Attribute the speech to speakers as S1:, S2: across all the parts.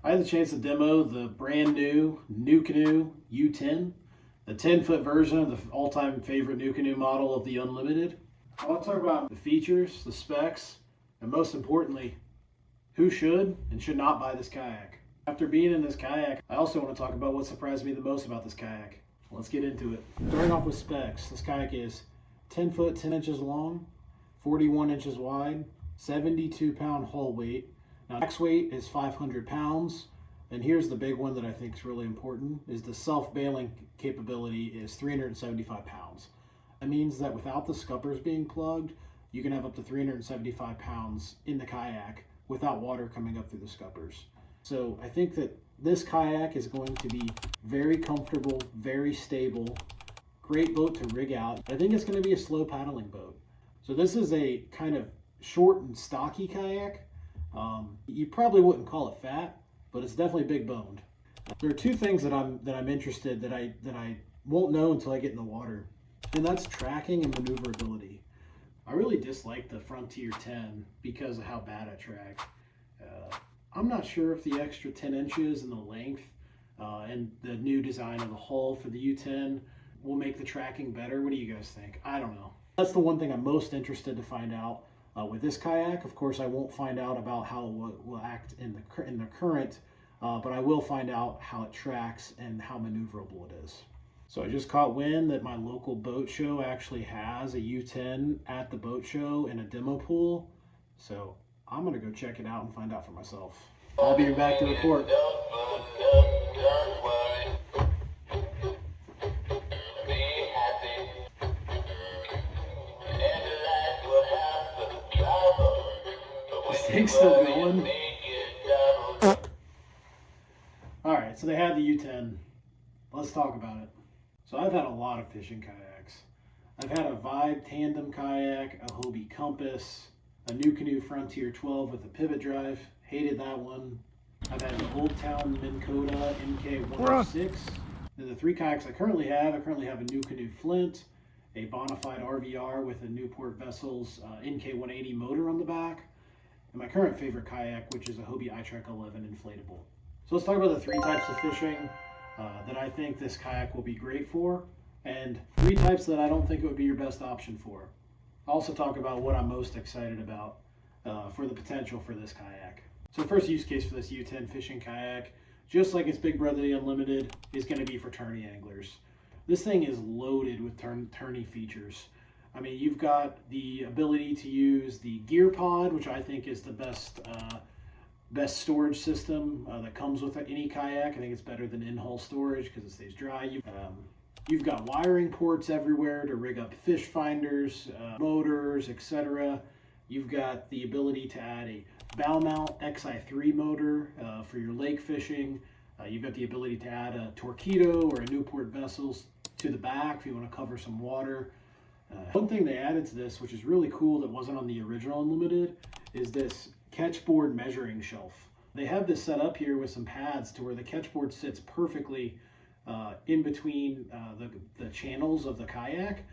S1: I had the chance to demo the brand new Nucanoe U10, the 10-foot version of the all-time favorite Nucanoe model of the Unlimited. I want to talk about the features, the specs, and most importantly, who should and should not buy this kayak. After being in this kayak, I also want to talk about what surprised me the most about this kayak. Let's get into it. Starting off with specs, this kayak is 10 foot 10 inches long, 41 inches wide, 72-pound hull weight. Now, max weight is 500 pounds, and here's the big one that I think is really important, is the self-bailing capability is 375 pounds. That means that without the scuppers being plugged, you can have up to 375 pounds in the kayak without water coming up through the scuppers. So I think that this kayak is going to be very comfortable, very stable, great boat to rig out. I think it's going to be a slow paddling boat. So this is a kind of short and stocky kayak. You probably wouldn't call it fat, but it's definitely big boned. There are two things that I'm interested that I won't know until I get in the water, and that's tracking and maneuverability. I really dislike the Frontier 10 because of how bad I track. I'm not sure if the extra 10 inches in the length and the new design of the hull for the U10 will make the tracking better. What do you guys think? I don't know. That's the one thing I'm most interested to find out. With this kayak, of course, I won't find out about how it will act in the current, but I will find out how it tracks and how maneuverable it is. So I just caught wind that my local boat show actually has a U10 at the boat show in a demo pool. So I'm going to go check it out and find out for myself. I'll be back to report. Thing's still going. Alright, so they had the U10. Let's talk about it. So I've had a lot of fishing kayaks. I've had a Vibe tandem kayak, a Hobie Compass, a Nucanoe Frontier 12 with a pivot drive. Hated that one. I've had an Old Town Minn Kota MK106. The three kayaks I currently have a Nucanoe Flint, a Bonafide RVR with a Newport Vessels NK180 motor on the back, and my current favorite kayak, which is a Hobie iTrek 11 inflatable. So let's talk about the three types of fishing that I think this kayak will be great for, and three types that I don't think it would be your best option for. I'll also talk about what I'm most excited about for the potential for this kayak. So the first use case for this U10 fishing kayak, just like its big brother the Unlimited, is going to be for tourney anglers. This thing is loaded with tourney features. I mean, you've got the ability to use the gear pod, which I think is the best storage system that comes with any kayak. I think it's better than in-hull storage because it stays dry. You've got wiring ports everywhere to rig up fish finders, motors, etc. You've got the ability to add a bow mount XI3 motor for your lake fishing. You've got the ability to add a Torpedo or a Newport Vessels to the back if you want to cover some water. One thing they added to this, which is really cool that wasn't on the original Unlimited, is this Ketch board measuring shelf. They have this set up here with some pads to where the Ketch board sits perfectly in between the channels of the kayak.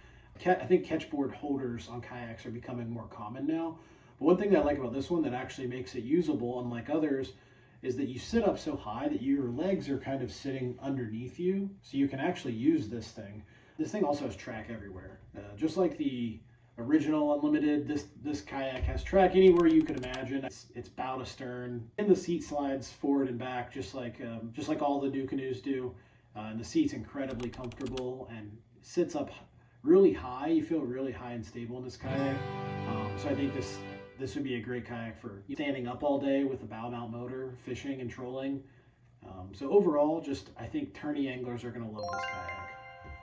S1: I think Ketch board holders on kayaks are becoming more common now. But one thing that I like about this one that actually makes it usable, unlike others, is that you sit up so high that your legs are kind of sitting underneath you, so you can actually use this thing. This thing also has track everywhere. Just like the original Unlimited, this kayak has track anywhere you can imagine. It's bow to stern, and the seat slides forward and back just like all the Nucanoes do. And the seat's incredibly comfortable and sits up really high. You feel really high and stable in this kayak. So I think this would be a great kayak for standing up all day with a bow mount motor, fishing and trolling. So overall, I think tourney anglers are going to love this kayak.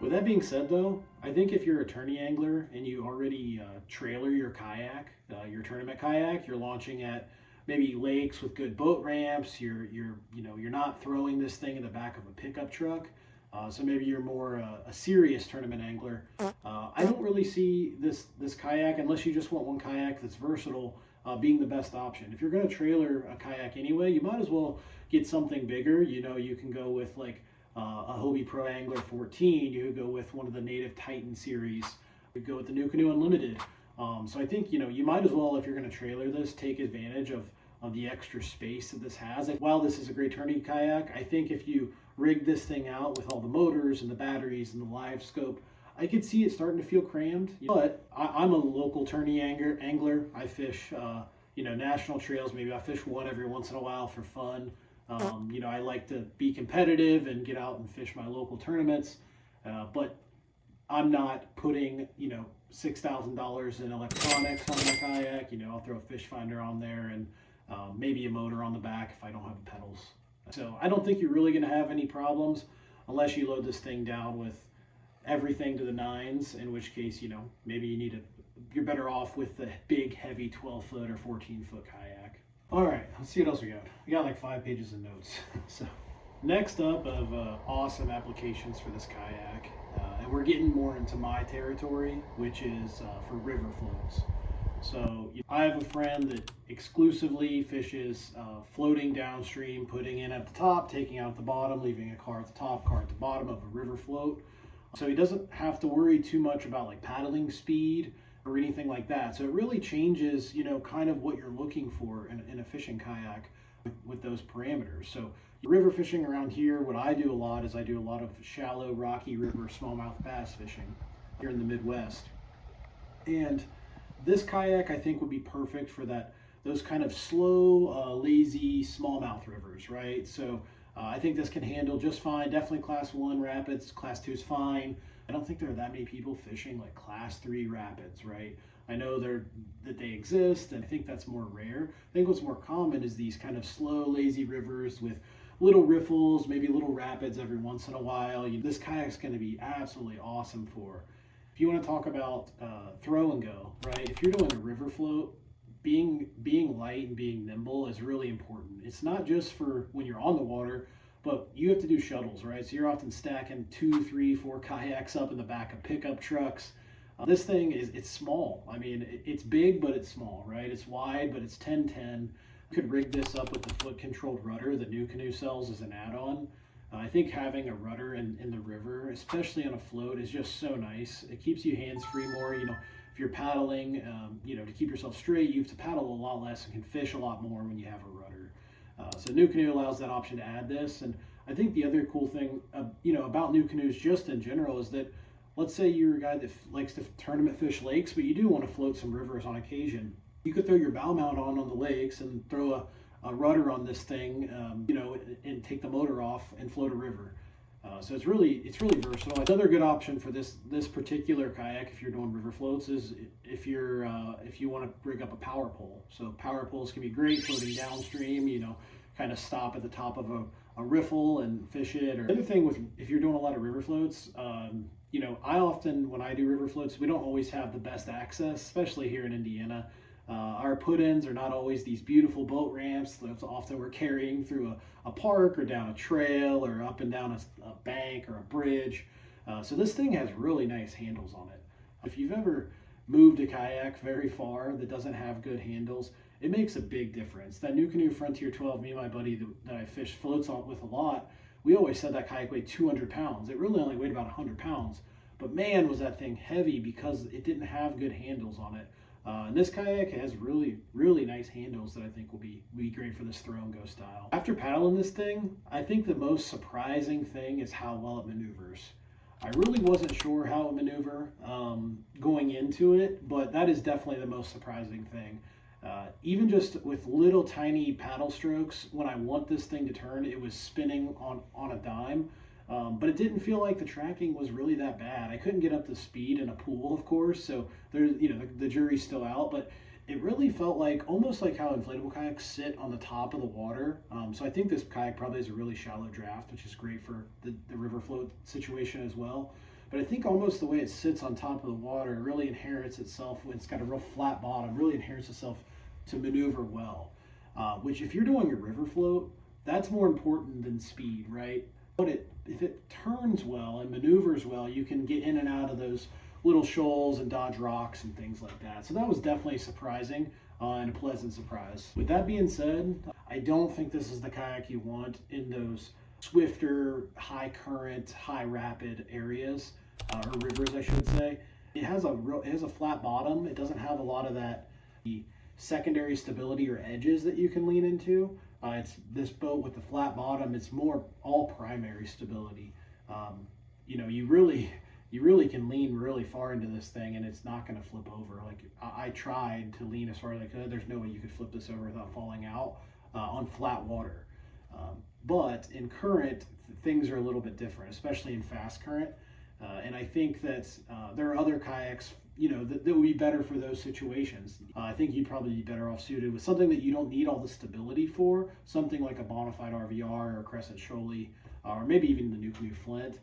S1: With that being said, though, I think if you're a tourney angler and you already trailer your kayak, your tournament kayak, you're launching at maybe lakes with good boat ramps. You're not throwing this thing in the back of a pickup truck. So maybe you're more a serious tournament angler. I don't really see this kayak, unless you just want one kayak that's versatile, being the best option. If you're going to trailer a kayak anyway, you might as well get something bigger. You can go with like a Hobie Pro Angler 14. You could go with one of the Native Titan series. You could go with the Nucanoe Unlimited. So I think you might as well, if you're going to trailer this, take advantage of of the extra space that this has. And while this is a great tourney kayak, I think if you rig this thing out with all the motors and the batteries and the live scope, I could see it starting to feel crammed. But I'm a local tourney angler. I fish, national trails. Maybe I fish one every once in a while for fun. I like to be competitive and get out and fish my local tournaments. But I'm not putting, $6,000 in electronics on my kayak. I'll throw a fish finder on there and maybe a motor on the back if I don't have pedals. So I don't think you're really going to have any problems unless you load this thing down with everything to the nines, in which case, maybe you're better off with the big, heavy 12-foot or 14-foot kayak. All right, let's see what else we got. We got like 5 pages of notes. So next up of awesome applications for this kayak, and we're getting more into my territory, which is for river floats. So I have a friend that exclusively fishes floating downstream, putting in at the top, taking out at the bottom, leaving a car at the top, car at the bottom of a river float. So he doesn't have to worry too much about like paddling speed or anything like that. So it really changes, kind of what you're looking for in a fishing kayak with those parameters. So river fishing around here, what I do a lot is I do a lot of shallow, rocky river smallmouth bass fishing here in the Midwest. And this kayak I think would be perfect for those kind of slow, lazy smallmouth rivers, right? So I think this can handle just fine. Definitely class 1 rapids, class 2 is fine. I don't think there are that many people fishing like class 3 rapids, right? I know that they exist, and I think that's more rare. I think what's more common is these kind of slow, lazy rivers with little riffles, maybe little rapids every once in a while. This kayak's going to be absolutely awesome for. If you want to talk about throw and go, right? If you're doing a river float, being light and being nimble is really important. It's not just for when you're on the water, but you have to do shuttles, right? So you're often stacking 2, 3, 4 kayaks up in the back of pickup trucks. This thing it's small. I mean, it's big, but it's small, right? It's wide, but it's 10-10. You could rig this up with the foot-controlled rudder that Nucanoe sells as an add-on. I think having a rudder in the river, especially on a float, is just so nice. It keeps you hands-free more. If you're paddling, to keep yourself straight, you have to paddle a lot less and can fish a lot more when you have a rudder. So Nucanoe allows that option to add this. And I think the other cool thing, about Nucanoes just in general is that, let's say you're a guy that likes to tournament fish lakes, but you do want to float some rivers on occasion. You could throw your bow mount on the lakes and throw a rudder on this thing, and take the motor off and float a river. So it's really versatile. Another good option for this particular kayak, if you're doing river floats, is if you want to rig up a power pole. So power poles can be great floating downstream. Kind of stop at the top of a riffle and fish it. Or the other thing if you're doing a lot of river floats, I often, when I do river floats, we don't always have the best access, especially here in Indiana. Our put-ins are not always these beautiful boat ramps. Often we're carrying through a park or down a trail or up and down a bank or a bridge. So this thing has really nice handles on it. If you've ever moved a kayak very far that doesn't have good handles, it makes a big difference. That Nucanoe Frontier 12, me and my buddy that I fish floats on with a lot, we always said that kayak weighed 200 pounds. It really only weighed about 100 pounds. But man, was that thing heavy because it didn't have good handles on it. And this kayak has really, really nice handles that I think will be great for this throw and go style. After paddling this thing, I think the most surprising thing is how well it maneuvers. I really wasn't sure how it maneuvered going into it, but that is definitely the most surprising thing. Even just with little tiny paddle strokes, when I want this thing to turn, it was spinning on a dime. But it didn't feel like the tracking was really that bad. I couldn't get up to speed in a pool, of course, so there's, the jury's still out, but it really felt like almost like how inflatable kayaks sit on the top of the water. So I think this kayak probably has a really shallow draft, which is great for the river float situation as well. But I think almost the way it sits on top of the water really inherits itself. It's got a real flat bottom, really inherits itself to maneuver well. Which if you're doing a river float, that's more important than speed, right? But if it turns well and maneuvers well, you can get in and out of those little shoals and dodge rocks and things like that. So that was definitely surprising and a pleasant surprise. With that being said, I don't think this is the kayak you want in those swifter, high current, high rapid areas, or rivers, I should say. It has a flat bottom. It doesn't have a lot of that secondary stability or edges that you can lean into. It's this boat with the flat bottom. It's more all primary stability. You know, you really can lean really far into this thing and it's not going to flip over. Like I tried to lean as far as I could. There's no way you could flip this over without falling out on flat water. But in current, things are a little bit different, especially in fast current. And I think that there are other kayaks, you know, that would be better for those situations. I think you'd probably be better off suited with something that you don't need all the stability for, something like a Bonafide RVR or Crescent Shoaly, or maybe even the Nucanoe Flint,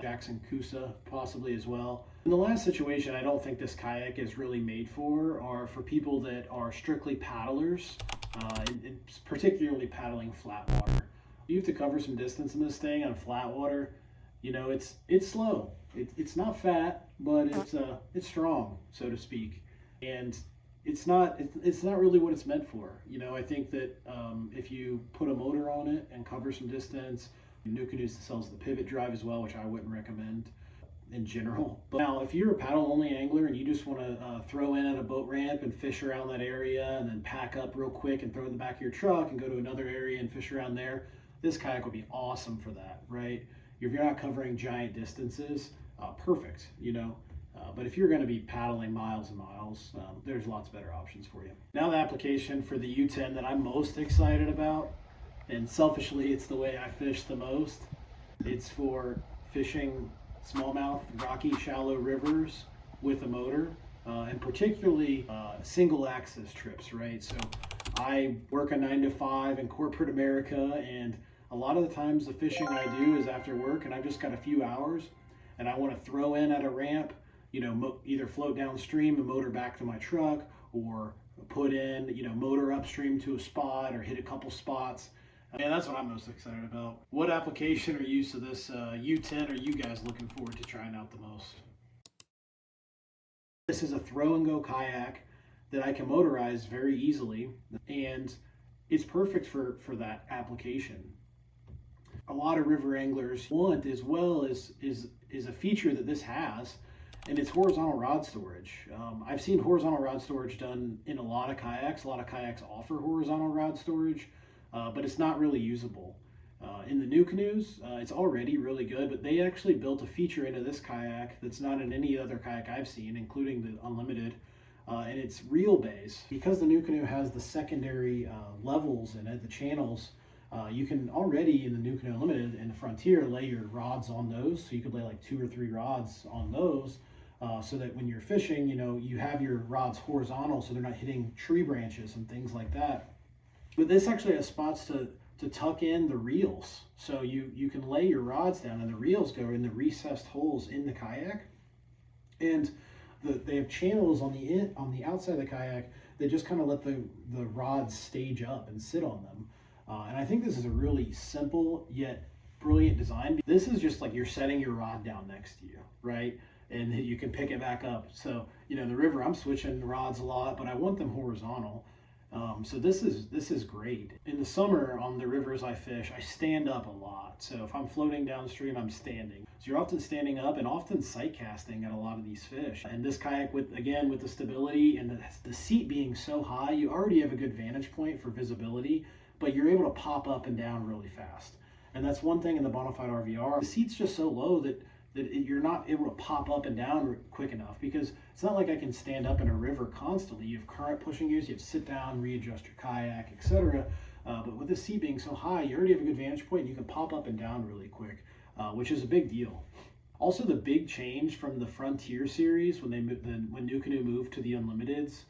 S1: Jackson Coosa possibly as well. In the last situation, I don't think this kayak is really made for, are for people that are strictly paddlers, and particularly paddling flat water. You have to cover some distance in this thing on flat water. You know, it's slow. It's not fat, but it's strong, so to speak. And it's not really what it's meant for. You know, I think that if you put a motor on it and cover some distance, Nucanoe sells the pivot drive as well, which I wouldn't recommend in general. But now, if you're a paddle only angler and you just want to throw in at a boat ramp and fish around that area and then pack up real quick and throw it in the back of your truck and go to another area and fish around there, this kayak would be awesome for that, right? If you're not covering giant distances, perfect, you know. But if you're going to be paddling miles and miles, there's lots better options for you. Now the application for the U10 that I'm most excited about, and selfishly it's the way I fish the most, it's for fishing smallmouth, rocky, shallow rivers with a motor, and particularly single axis trips, right? So I work a 9 to 5 in corporate America, and a lot of the times the fishing I do is after work and I've just got a few hours and I want to throw in at a ramp, you know, either float downstream and motor back to my truck, or put in, you know, motor upstream to a spot or hit a couple spots. And that's what I'm most excited about. What application or use of this U10 are you guys looking forward to trying out the most? This is a throw and go kayak that I can motorize very easily, and it's perfect for that application. A lot of river anglers want, as well as is a feature that this has, and it's horizontal rod storage. I've seen horizontal rod storage done in a lot of kayaks. A lot of kayaks offer horizontal rod storage, but it's not really usable. In the Nucanoes, it's already really good, but they actually built a feature into this kayak that's not in any other kayak I've seen, including the Unlimited, and it's reel base. Because the Nucanoe has the secondary levels in it, the channels, you can already in the Nucanoe Unlimited and the Frontier lay your rods on those, so you could lay like 2 or 3 rods on those, so that when you're fishing, you know, you have your rods horizontal so they're not hitting tree branches and things like that. But this actually has spots to tuck in the reels, so you can lay your rods down and the reels go in the recessed holes in the kayak, and they have channels on the outside of the kayak that just kind of let the rods stage up and sit on them. And I think this is a really simple yet brilliant design. This is just like you're setting your rod down next to you, right? And you can pick it back up. So, you know, the river, I'm switching rods a lot, but I want them horizontal. So this is great. In the summer on the rivers I fish, I stand up a lot. So if I'm floating downstream, I'm standing. So you're often standing up and often sight casting at a lot of these fish. And this kayak, with the stability and the seat being so high, you already have a good vantage point for visibility, but you're able to pop up and down really fast. And that's one thing in the Bonafide RVR. The seat's just so low that you're not able to pop up and down quick enough, because it's not like I can stand up in a river constantly. You have current pushing you, so you have to sit down, readjust your kayak, etc. But with the seat being so high, you already have a good vantage point and you can pop up and down really quick, which is a big deal. Also, the big change from the Frontier series when Nucanoe moved to the Unlimiteds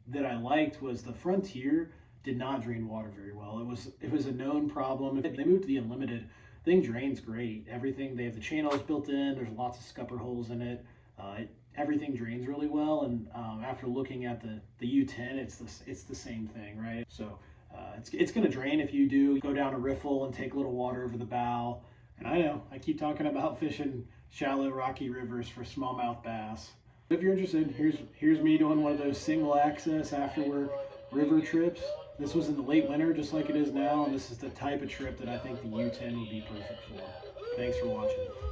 S1: that I liked was the Frontier did not drain water very well. It was a known problem. If they moved to the Unlimited, thing drains great. Everything, they have the channels built in, there's lots of scupper holes in it. Everything drains really well, and after looking at the U10, it's the same thing, right? So it's going to drain if you do go down a riffle and take a little water over the bow. And I know I keep talking about fishing shallow rocky rivers for smallmouth bass. If you're interested, here's me doing one of those single access after work river trips. This was in the late winter, just like it is now, and this is the type of trip that I think the U10 would be perfect for. Thanks for watching.